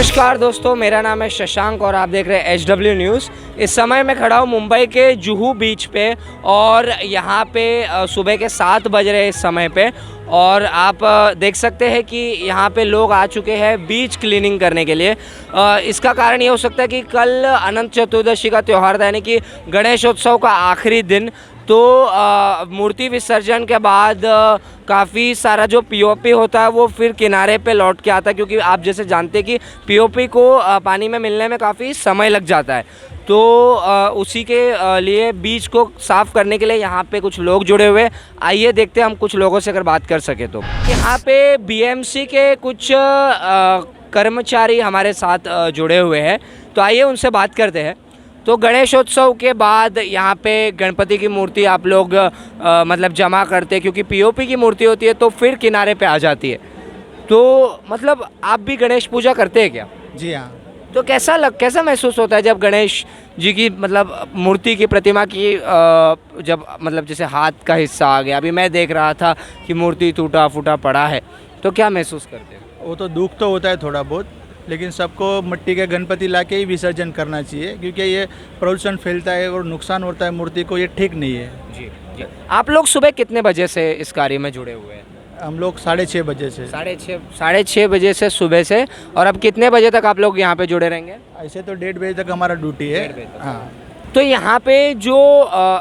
नमस्कार दोस्तों, मेरा नाम है शशांक और आप देख रहे हैं HW न्यूज़। इस समय मैं खड़ा हूँ मुंबई के जुहू बीच पे और यहाँ पे सुबह के 7 बज रहे हैं इस समय पे। और आप देख सकते हैं कि यहाँ पे लोग आ चुके हैं बीच क्लीनिंग करने के लिए। इसका कारण ये हो सकता है कि कल अनंत चतुर्दशी का त्यौहार था, यानी कि गणेशोत्सव का आखिरी दिन। तो मूर्ति विसर्जन के बाद काफ़ी सारा जो पीओपी होता है वो फिर किनारे पे लौट के आता है, क्योंकि आप जैसे जानते हैं कि पीओपी को पानी में मिलने में काफ़ी समय लग जाता है। तो उसी के लिए बीच को साफ़ करने के लिए यहाँ पे कुछ लोग जुड़े हुए। आइए देखते हैं हम कुछ लोगों से अगर बात कर सके तो। यहाँ पे BMC के कुछ कर्मचारी हमारे साथ जुड़े हुए हैं, तो आइए उनसे बात करते हैं। तो गणेशोत्सव के बाद यहाँ पे गणपति की मूर्ति आप लोग मतलब जमा करते हैं, क्योंकि पीओपी की मूर्ति होती है तो फिर किनारे पे आ जाती है। तो मतलब आप भी गणेश पूजा करते हैं क्या? जी हाँ। तो कैसा महसूस होता है जब गणेश जी की मतलब मूर्ति की प्रतिमा की जब मतलब जैसे हाथ का हिस्सा आ गया, अभी मैं देख रहा था कि मूर्ति टूटा फूटा पड़ा है, तो क्या महसूस करते हैं? वो तो दुख तो होता है थोड़ा बहुत, लेकिन सबको मिट्टी के गणपति लाके ही विसर्जन करना चाहिए, क्योंकि ये प्रदूषण फैलता है और नुकसान होता है मूर्ति को, ये ठीक नहीं है। जी जी। आप लोग सुबह कितने बजे से इस कार्य में जुड़े हुए हैं? हम लोग 6:30 बजे से। साढ़े छः बजे से सुबह से। और अब कितने बजे तक आप लोग यहाँ पे जुड़े रहेंगे? ऐसे तो 1:30 बजे तक हमारा ड्यूटी है। 1:30 बजे तक। हाँ। तो यहाँ पे जो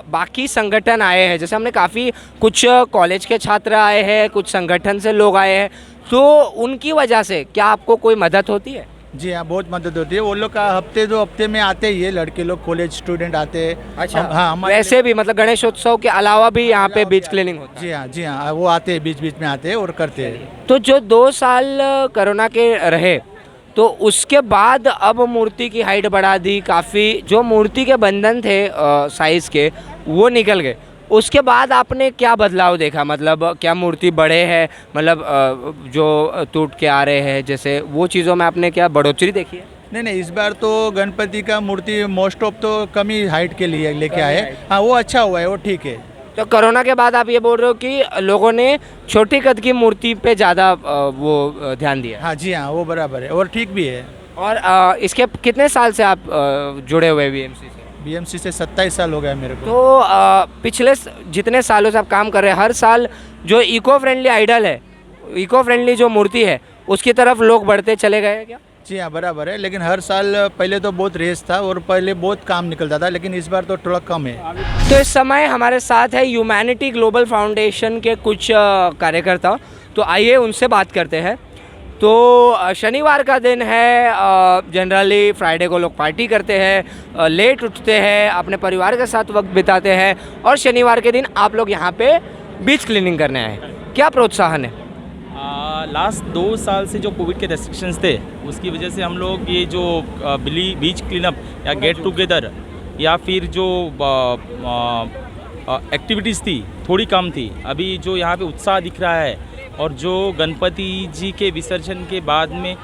बाकी संगठन आए हैं, जैसे हमने काफ़ी कुछ कॉलेज के छात्र आए हैं, कुछ संगठन से लोग आए हैं, तो उनकी वजह से क्या आपको कोई मदद होती है? जी हाँ, बहुत मदद होती है। वो लोग का हफ्ते में आते ही है, लड़के लोग कॉलेज स्टूडेंट आते हैं। अच्छा। हाँ, हमारे वैसे भी मतलब गणेशोत्सव के अलावा भी यहाँ पे बीच क्लीनिंग होता है? जी हाँ, वो आते हैं, बीच में आते हैं और करते हैं। तो जो 2 साल कोरोना के रहे, तो उसके बाद अब मूर्ति की हाइट बढ़ा दी काफ़ी, जो मूर्ति के बंधन थे साइज़ के वो निकल गए। उसके बाद आपने क्या बदलाव देखा? मतलब क्या मूर्ति बड़े है, मतलब जो टूट के आ रहे हैं, जैसे वो चीज़ों में आपने क्या बढ़ोतरी देखी है? नहीं, इस बार तो गणपति का मूर्ति मोस्ट ऑफ तो कम ही हाइट के लिए लेके आए। हाँ, वो अच्छा हुआ है, वो ठीक है। तो कोरोना के बाद आप ये बोल रहे हो कि लोगों ने छोटी कद की मूर्ति पे ज़्यादा वो ध्यान दिया? हाँ जी हाँ, वो बराबर है और ठीक भी है। और इसके कितने साल से आप जुड़े हुए BMC से? BMC से 27 साल हो गया मेरे को। तो पिछले जितने सालों से आप काम कर रहे हैं, हर साल जो इको फ्रेंडली आइडल है, इको फ्रेंडली जो मूर्ति है, उसकी तरफ लोग बढ़ते चले गए हैं क्या? जी हाँ, बराबर है। लेकिन हर साल पहले तो बहुत रेस था और पहले बहुत काम निकलता था, लेकिन इस बार तो थोड़ा कम है। तो इस समय हमारे साथ है ह्यूमैनिटी ग्लोबल फाउंडेशन के कुछ कार्यकर्ता, तो आइए उनसे बात करते हैं। तो शनिवार का दिन है, जनरली फ्राइडे को लोग पार्टी करते हैं, लेट उठते हैं, अपने परिवार के साथ वक्त बिताते हैं, और शनिवार के दिन आप लोग यहाँ पे बीच क्लीनिंग करने आए। क्या प्रोत्साहन है? लास्ट 2 साल से जो कोविड के रेस्ट्रिक्शंस थे, उसकी वजह से हम लोग ये जो बीच क्लीनअप या गेट टुगेदर या फिर जो एक्टिविटीज़ थी थोड़ी कम थी। अभी जो यहाँ पे उत्साह दिख रहा है और जो गणपति जी के विसर्जन के बाद में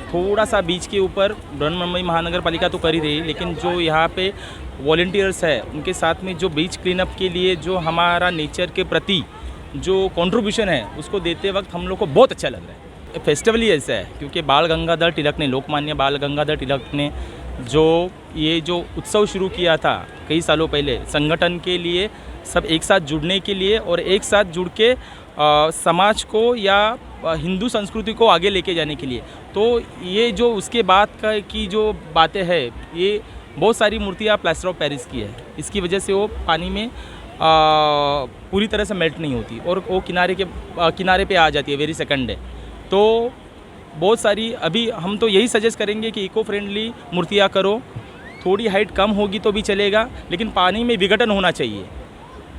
थोड़ा सा बीच के ऊपर बृहन्मुंबई महानगर पालिका तो कर ही रही, लेकिन जो यहाँ पे वॉलंटियर्स है उनके साथ में जो बीच क्लीनअप के लिए जो हमारा नेचर के प्रति जो कंट्रीब्यूशन है उसको देते वक्त हम लोग को बहुत अच्छा लग रहा है। फेस्टिवल ही ऐसा है, क्योंकि बाल गंगाधर तिलक ने, लोकमान्य बाल गंगाधर तिलक ने जो ये जो उत्सव शुरू किया था कई सालों पहले संगठन के लिए, सब एक साथ जुड़ने के लिए और एक साथ जुड़ के समाज को या हिंदू संस्कृति को आगे लेके जाने के लिए, तो ये जो उसके बाद की जो बातें हैं, ये बहुत सारी मूर्तियाँ प्लास्टर ऑफ पेरिस की है। इसकी वजह से वो पानी में पूरी तरह से मेल्ट नहीं होती और वो किनारे पे आ जाती है वेरी सेकंड डे। तो बहुत सारी अभी हम तो यही सजेस्ट करेंगे कि इको फ्रेंडली मूर्तियाँ करो, थोड़ी हाइट कम होगी तो भी चलेगा, लेकिन पानी में विघटन होना चाहिए।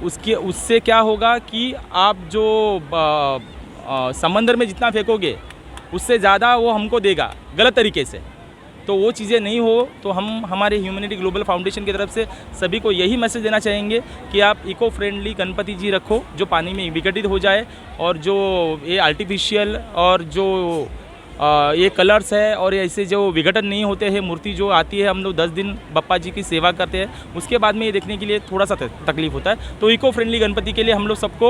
उससे क्या होगा कि आप जो समंदर में जितना फेंकोगे उससे ज़्यादा वो हमको देगा गलत तरीके से। तो वो चीज़ें नहीं हो, तो हम हमारे ह्यूमैनिटी ग्लोबल फाउंडेशन की तरफ से सभी को यही मैसेज देना चाहेंगे कि आप इको फ्रेंडली गणपति जी रखो जो पानी में विघटित हो जाए, और जो ये आर्टिफिशियल और जो ये कलर्स है और ऐसे जो विघटन नहीं होते हैं, मूर्ति जो आती है हम लोग 10 दिन बप्पा जी की सेवा करते हैं, उसके बाद में ये देखने के लिए थोड़ा सा तकलीफ होता है। तो इको फ्रेंडली गणपति के लिए हम लोग सबको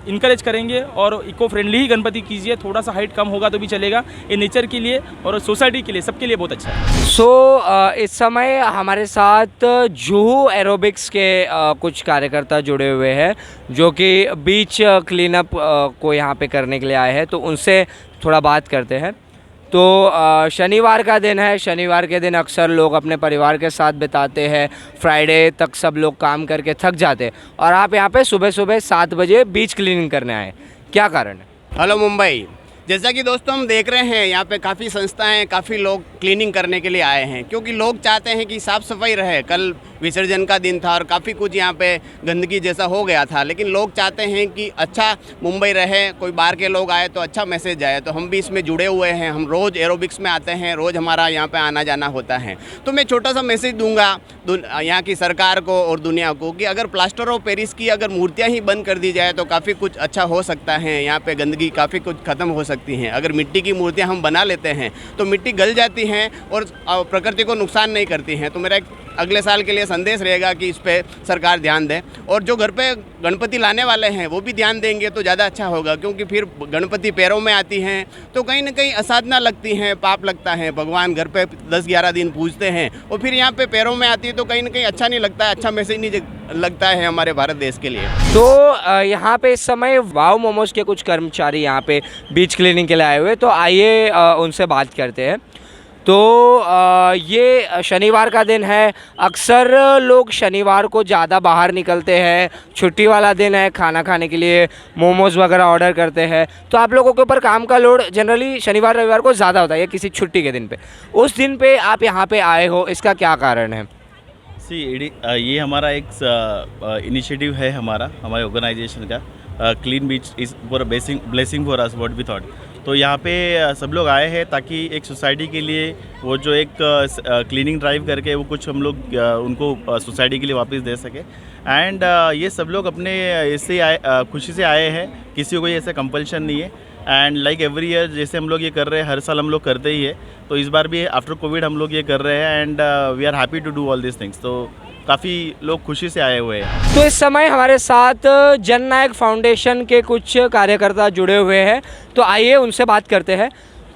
इनकरेज करेंगे और इको फ्रेंडली ही गणपति कीजिए, थोड़ा सा हाइट कम होगा तो भी चलेगा। ये नेचर के लिए और सोसाइटी के लिए, सबके लिए बहुत अच्छा है। इस समय हमारे साथ जुहू एरोबिक्स के कुछ कार्यकर्ता जुड़े हुए हैं जो कि बीच क्लीनअप को यहाँ पे करने के लिए आए हैं, तो उनसे थोड़ा बात करते हैं। तो शनिवार का दिन है, शनिवार के दिन अक्सर लोग अपने परिवार के साथ बिताते हैं, फ्राइडे तक सब लोग काम करके थक जाते हैं और आप यहाँ पे सुबह सुबह 7 बजे बीच क्लीनिंग करने आए, क्या कारण है? हेलो मुंबई। जैसा कि दोस्तों हम देख रहे हैं यहाँ पे काफ़ी संस्थाएं, काफ़ी लोग क्लीनिंग करने के लिए आए हैं, क्योंकि लोग चाहते हैं कि साफ़ सफाई रहे। कल विसर्जन का दिन था और काफ़ी कुछ यहाँ पे गंदगी जैसा हो गया था, लेकिन लोग चाहते हैं कि अच्छा मुंबई रहे, कोई बाहर के लोग आए तो अच्छा मैसेज जाए। तो हम भी इसमें जुड़े हुए हैं, हम रोज़ एरोबिक्स में आते हैं, रोज़ हमारा यहाँ पे आना जाना होता है। तो मैं छोटा सा मैसेज दूंगा यहाँ की सरकार को और दुनिया को कि अगर प्लास्टर ऑफ पेरिस की अगर मूर्तियाँ ही बंद कर दी जाए तो काफ़ी कुछ अच्छा हो सकता है। यहाँ पे गंदगी काफ़ी कुछ ख़त्म हो सकती है। अगर मिट्टी की मूर्तियाँ हम बना लेते हैं तो मिट्टी गल जाती हैं और प्रकृति को नुकसान नहीं करती हैं। तो मेरा एक अगले साल के लिए संदेश रहेगा कि इस पे सरकार ध्यान दे और जो घर पे गणपति लाने वाले हैं वो भी ध्यान देंगे तो ज़्यादा अच्छा होगा, क्योंकि फिर गणपति पैरों में आती हैं तो कहीं ना कहीं असाधना लगती हैं, पाप लगता है। भगवान घर पे 10-11 दिन पूजते हैं और फिर यहाँ पे पैरों में आती है तो कहीं ना कहीं अच्छा नहीं लगता है, अच्छा मैसेज नहीं लगता है हमारे भारत देश के लिए। तो यहाँ पे इस समय वाव मोमोज के कुछ कर्मचारी यहाँ पे बीच क्लीनिंग के लिए आए हुए, तो आइए उनसे बात करते हैं। तो ये शनिवार का दिन है, अक्सर लोग शनिवार को ज़्यादा बाहर निकलते हैं, छुट्टी वाला दिन है, खाना खाने के लिए मोमोज़ वगैरह ऑर्डर करते हैं। तो आप लोगों के ऊपर काम का लोड जनरली शनिवार रविवार को ज़्यादा होता है या किसी छुट्टी के दिन पे, उस दिन पे आप यहाँ पे आए हो, इसका क्या कारण है? ये हमारा एक इनिशिएटिव है हमारे ऑर्गेनाइजेशन का, clean beach is for blessing for us what we thought. तो यहाँ पे सब लोग आए हैं ताकि एक सोसाइटी के लिए वो जो एक क्लीनिंग ड्राइव करके वो कुछ हम लोग उनको सोसाइटी के लिए वापस दे सके। एंड ये सब लोग अपने ऐसे आए, खुशी से आए हैं, किसी को कोई ऐसा कंपल्शन नहीं है। एंड लाइक एवरी ईयर जैसे हम लोग ये कर रहे हैं, हर साल हम लोग करते ही है, तो इस बार भी आफ्टर कोविड हम लोग ये कर रहे हैं and we are happy to do all this things. तो काफ़ी लोग खुशी से आए हुए हैं। तो इस समय हमारे साथ जननायक फाउंडेशन के कुछ कार्यकर्ता जुड़े हुए हैं, तो आइए उनसे बात करते हैं।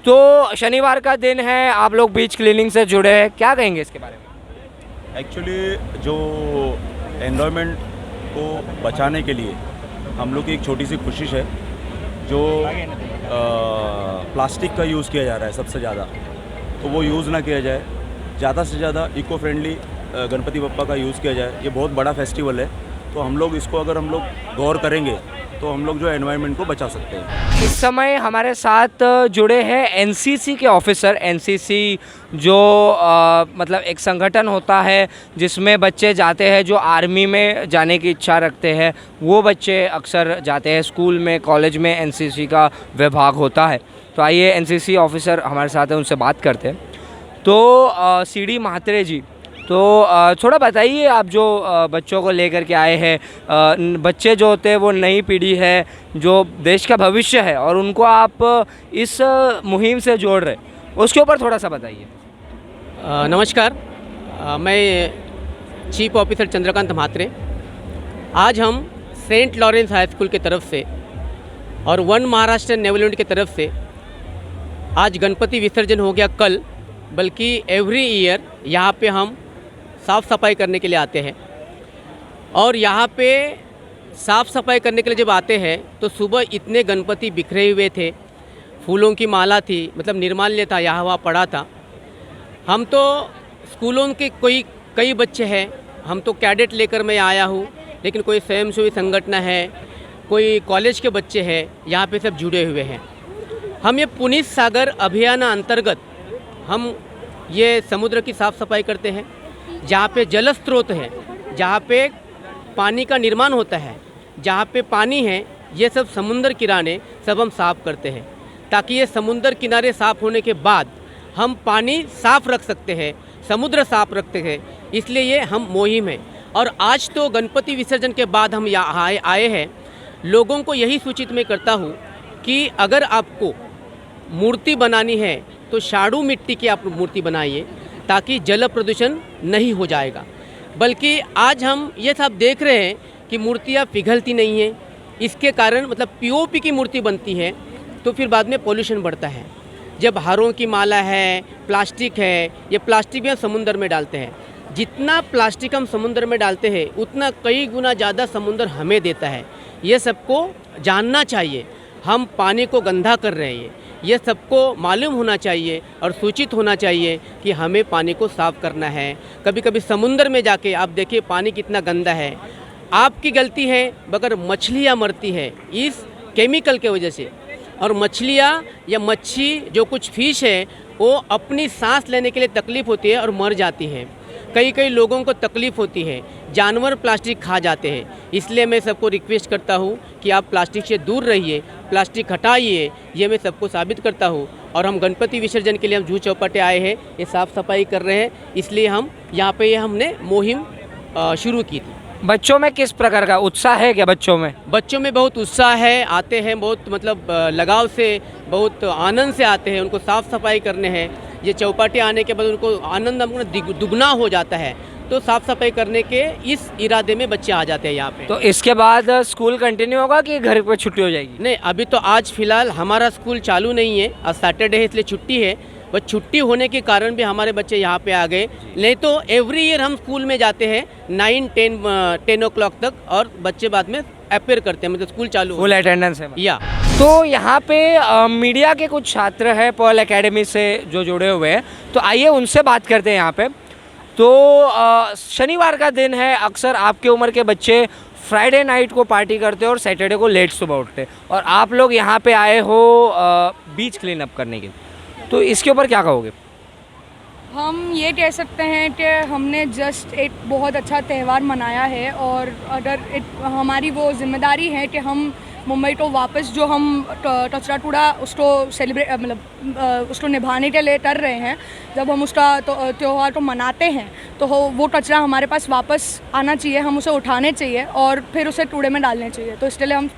तो शनिवार का दिन है, आप लोग बीच क्लीनिंग से जुड़े हैं, क्या कहेंगे इसके बारे में? एक्चुअली जो एनवायरनमेंट को बचाने के लिए हम लोग की एक छोटी सी कोशिश है, जो प्लास्टिक का यूज़ किया जा रहा है सबसे ज़्यादा, तो वो यूज़ ना किया जाए, ज़्यादा से ज़्यादा इको फ्रेंडली गणपति बप्पा का यूज़ किया जाए। ये बहुत बड़ा फेस्टिवल है, तो हम लोग इसको अगर हम लोग गौर करेंगे तो हम लोग जो एनवायरनमेंट को बचा सकते हैं। इस समय हमारे साथ जुड़े हैं एनसीसी के ऑफिसर। एनसीसी जो मतलब एक संगठन होता है जिसमें बच्चे जाते हैं जो आर्मी में जाने की इच्छा रखते हैं, वो बच्चे अक्सर जाते हैं। स्कूल में, कॉलेज में एनसीसी का विभाग होता है। तो आइए एनसीसी ऑफिसर हमारे साथ हैं, उनसे बात करते हैं। तो सीडी म्हात्रे जी, तो थोड़ा बताइए, आप जो बच्चों को लेकर के आए हैं, बच्चे जो होते हैं वो नई पीढ़ी है, जो देश का भविष्य है, और उनको आप इस मुहिम से जोड़ रहे, उसके ऊपर थोड़ा सा बताइए। नमस्कार, मैं चीफ ऑफिसर चंद्रकांत म्हात्रे। आज हम सेंट लॉरेंस हाई स्कूल की तरफ से और वन महाराष्ट्र नेवल यूनिट की तरफ से आज गणपति विसर्जन हो गया कल, बल्कि एवरी ईयर यहाँ पे हम साफ़ सफाई करने के लिए आते हैं। और यहाँ पे साफ़ सफाई करने के लिए जब आते हैं तो सुबह इतने गणपति बिखरे हुए थे, फूलों की माला थी, मतलब निर्माल्य था, यहाँ वहाँ पड़ा था। हम तो स्कूलों के कई बच्चे हैं, हम तो कैडेट लेकर मैं आया हूँ, लेकिन कोई स्वयंसेवी संगठन है, कोई कॉलेज के बच्चे हैं, यहाँ पे सब जुड़े हुए हैं। हम ये पुनीत सागर अभियान अंतर्गत हम ये समुद्र की साफ़ सफाई करते हैं, जहाँ पे जल स्रोत है, जहाँ पे पानी का निर्माण होता है, जहाँ पे पानी है, ये सब समुद्र किनारे सब हम साफ़ करते हैं, ताकि ये समुद्र किनारे साफ़ होने के बाद हम पानी साफ़ रख सकते हैं, समुद्र साफ़ रखते हैं। इसलिए ये हम मुहिम है। और आज तो गणपति विसर्जन के बाद हम यहाँ आए हैं। लोगों को यही सूचित मैं करता हूँ कि अगर आपको मूर्ति बनानी है तो शाड़ू मिट्टी की आप मूर्ति बनाइए, ताकि जल प्रदूषण नहीं हो जाएगा। बल्कि आज हम ये सब देख रहे हैं कि मूर्तियाँ पिघलती नहीं हैं, इसके कारण मतलब पीओपी की मूर्ति बनती है तो फिर बाद में पोल्यूशन बढ़ता है। जब हारों की माला है, प्लास्टिक है, ये प्लास्टिक भी हम समुद्र में डालते हैं। जितना प्लास्टिक हम समुद्र में डालते हैं उतना कई गुना ज़्यादा समुद्र हमें देता है। ये सबको जानना चाहिए। हम पानी को गंदा कर रहे हैं, ये सबको मालूम होना चाहिए और सूचित होना चाहिए कि हमें पानी को साफ़ करना है। कभी कभी समुद्र में जाके आप देखिए पानी कितना गंदा है। आपकी गलती है मगर मछलियाँ मरती है इस केमिकल के वजह से। और मछलियाँ या मच्छी जो कुछ फिश है वो अपनी सांस लेने के लिए तकलीफ़ होती है और मर जाती है। कई लोगों को तकलीफ़ होती है, जानवर प्लास्टिक खा जाते हैं। इसलिए मैं सबको रिक्वेस्ट करता हूँ कि आप प्लास्टिक से दूर रहिए, प्लास्टिक हटाइए, ये मैं सबको साबित करता हूँ। और हम गणपति विसर्जन के लिए हम जुहू चौपाटी आए हैं, ये साफ़ सफाई कर रहे हैं, इसलिए हम यहाँ पे ये हमने मुहिम शुरू की थी। बच्चों में किस प्रकार का उत्साह है क्या? बच्चों में बहुत उत्साह है, आते हैं बहुत मतलब लगाव से, बहुत आनंद से आते हैं। उनको साफ़ सफाई करने हैं। ये चौपाटी आने के बाद उनको आनंद दुगना हो जाता है, तो साफ़ सफाई करने के इस इरादे में बच्चे आ जाते हैं यहाँ पे। तो इसके बाद स्कूल कंटिन्यू होगा कि घर पे छुट्टी हो जाएगी? नहीं, अभी तो आज फ़िलहाल हमारा स्कूल चालू नहीं है, आज सैटरडे है इसलिए छुट्टी है। बस छुट्टी होने के कारण भी हमारे बच्चे यहाँ पे आ गए, नहीं तो एवरी ईयर हम स्कूल में जाते हैं 9-10 o'clock तक और बच्चे बाद में अपेयर करते हैं, मतलब स्कूल चालू फुल अटेंडेंस है या। तो यहाँ पे मीडिया के कुछ छात्र हैं पर्ल एकेडमी से जो जुड़े हुए हैं, तो आइए उनसे बात करते हैं यहाँ पे। तो शनिवार का दिन है, अक्सर आपके उम्र के बच्चे फ्राइडे नाइट को पार्टी करते हैं और सैटरडे को लेट सुबह उठते हैं, और आप लोग यहाँ पे आए हो बीच क्लीन अप करने के लिए, तो इसके ऊपर क्या कहोगे? हम ये कह सकते हैं कि हमने जस्ट एक बहुत अच्छा त्यौहार मनाया है, और अगर हमारी वो जिम्मेदारी है कि हम मुंबई को वापस जो हम कचरा कूड़ा उसको सेलिब्रेट मतलब उसको निभाने के लिए कर रहे हैं। जब हम उसका त्यौहार को मनाते हैं तो वो कचरा हमारे पास वापस आना चाहिए, हम उसे उठाने चाहिए और फिर उसे कूड़े में डालने चाहिए। तो इसके लिए हम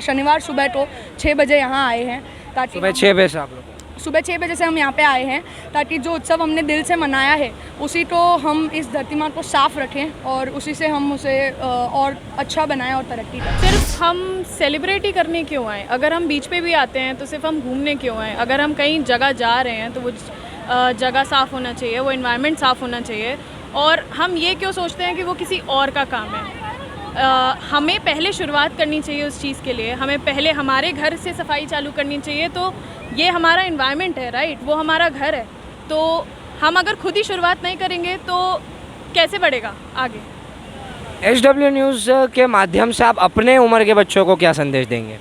शनिवार सुबह को 6 बजे यहाँ आए हैं, ताकि सुबह 6 बजे से आप लोग सुबह 6 बजे से हम यहाँ पे आए हैं, ताकि जो उत्सव हमने दिल से मनाया है उसी को हम इस धरती माँ को साफ़ रखें और उसी से हम उसे और अच्छा बनाएं और तरक्की करें। सिर्फ हम सेलिब्रेट ही करने क्यों आए? अगर हम बीच पे भी आते हैं तो सिर्फ हम घूमने क्यों आए? अगर हम कहीं जगह जा रहे हैं तो वो जगह साफ़ होना चाहिए, वो इन्वायरमेंट साफ़ होना चाहिए। और हम ये क्यों सोचते हैं कि वो किसी और का काम है? हमें पहले शुरुआत करनी चाहिए उस चीज़ के लिए। हमें पहले हमारे घर से सफाई चालू करनी चाहिए। तो ये हमारा इन्वायरमेंट है, राइट, वो हमारा घर है। तो हम अगर खुद ही शुरुआत नहीं करेंगे तो कैसे बढ़ेगा आगे? HW न्यूज़ के माध्यम से आप अपने उम्र के बच्चों को क्या संदेश देंगे?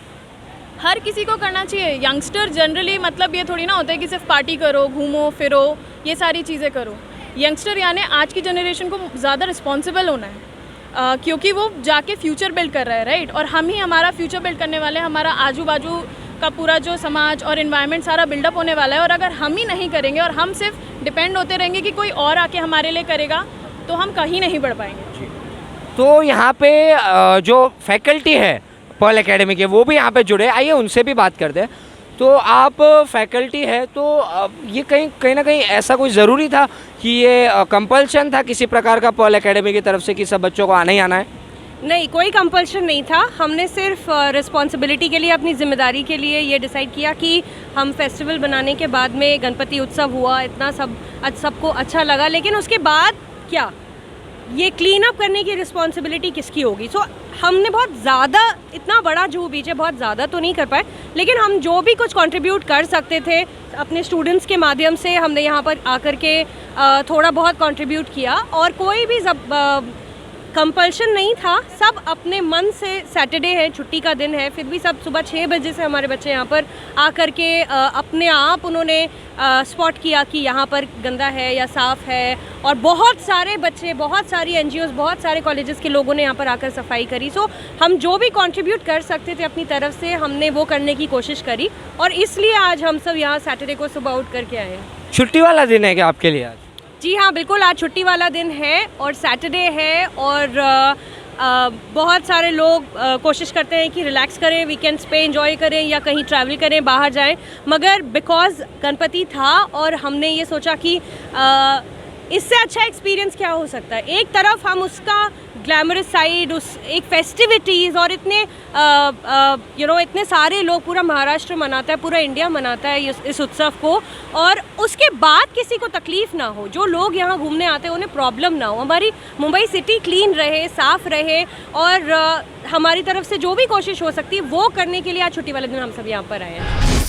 हर किसी को करना चाहिए। यंगस्टर जनरली मतलब ये थोड़ी ना होता है कि सिर्फ पार्टी करो, घूमो फिरो, ये सारी चीज़ें करो। यंगस्टर यानी आज की जनरेशन को ज़्यादा रिस्पॉन्सिबल होना है, क्योंकि वो जाके फ्यूचर बिल्ड कर रहा है, राइट। और हम ही हमारा फ्यूचर बिल्ड करने वाले हैं। हमारा आजू बाजू का पूरा जो समाज और इन्वायरमेंट सारा बिल्डअप होने वाला है। और अगर हम ही नहीं करेंगे और हम सिर्फ डिपेंड होते रहेंगे कि कोई और आके हमारे लिए करेगा, तो हम कहीं नहीं बढ़ पाएंगे। तो यहाँ पे जो फैकल्टी है पर्ल एकेडमी के, वो भी यहाँ पे जुड़े, आइए उनसे भी बात करते हैं। तो आप फैकल्टी है, तो ये कहीं ना कहीं ऐसा कोई ज़रूरी था कि ये कंपल्शन था किसी प्रकार का पर्ल एकेडमी की तरफ से कि सब बच्चों को आना ही आना है? नहीं, कोई कंपल्शन नहीं था। हमने सिर्फ रिस्पॉन्सिबिलिटी के लिए, अपनी ज़िम्मेदारी के लिए ये डिसाइड किया कि हम फेस्टिवल बनाने के बाद में गणपति उत्सव हुआ, इतना सबको अच्छा लगा, लेकिन उसके बाद क्या ये क्लीन अप करने की रिस्पॉन्सिबिलिटी किसकी होगी? सो हमने बहुत ज़्यादा, इतना बड़ा जुहू बीच है, बहुत ज़्यादा तो नहीं कर पाए, लेकिन हम जो भी कुछ कंट्रीब्यूट कर सकते थे अपने स्टूडेंट्स के माध्यम से हमने यहाँ पर आकर के थोड़ा बहुत कंट्रीब्यूट किया। और कोई भी कंपल्शन नहीं था, सब अपने मन से। सैटरडे है, छुट्टी का दिन है, फिर भी सब सुबह 6 बजे से हमारे बच्चे यहाँ पर आकर के अपने आप उन्होंने स्पॉट किया कि यहाँ पर गंदा है या साफ़ है। और बहुत सारे बच्चे, बहुत सारी NGOs, बहुत सारे कॉलेजेस के लोगों ने यहाँ पर आकर सफाई करी। सो हम जो भी कंट्रीब्यूट कर सकते थे अपनी तरफ से, हमने वो करने की कोशिश करी, और इसलिए आज हम सब यहाँ सैटरडे को सुबह उठ करके आए हैं। छुट्टी वाला दिन है क्या आपके लिए आज? जी हाँ, बिल्कुल, आज छुट्टी वाला दिन है और सैटरडे है। और बहुत सारे लोग कोशिश करते हैं कि रिलैक्स करें, वीकेंड्स पे एंजॉय करें या कहीं ट्रैवल करें, बाहर जाएं, मगर बिकॉज़ गणपति था और हमने ये सोचा कि इससे अच्छा एक्सपीरियंस क्या हो सकता है। एक तरफ हम उसका ग्लैमरस साइड, उस एक फेस्टिविटीज़ और इतने इतने सारे लोग, पूरा महाराष्ट्र मनाता है, पूरा इंडिया मनाता है इस उत्सव को, और उसके बाद किसी को तकलीफ़ ना हो, जो लोग यहाँ घूमने आते हैं उन्हें प्रॉब्लम ना हो, हमारी मुंबई सिटी क्लीन रहे, साफ़ रहे, और हमारी तरफ से जो भी कोशिश हो सकती है वो करने के लिए आज छुट्टी वाले दिन हम सब यहाँ पर आए हैं।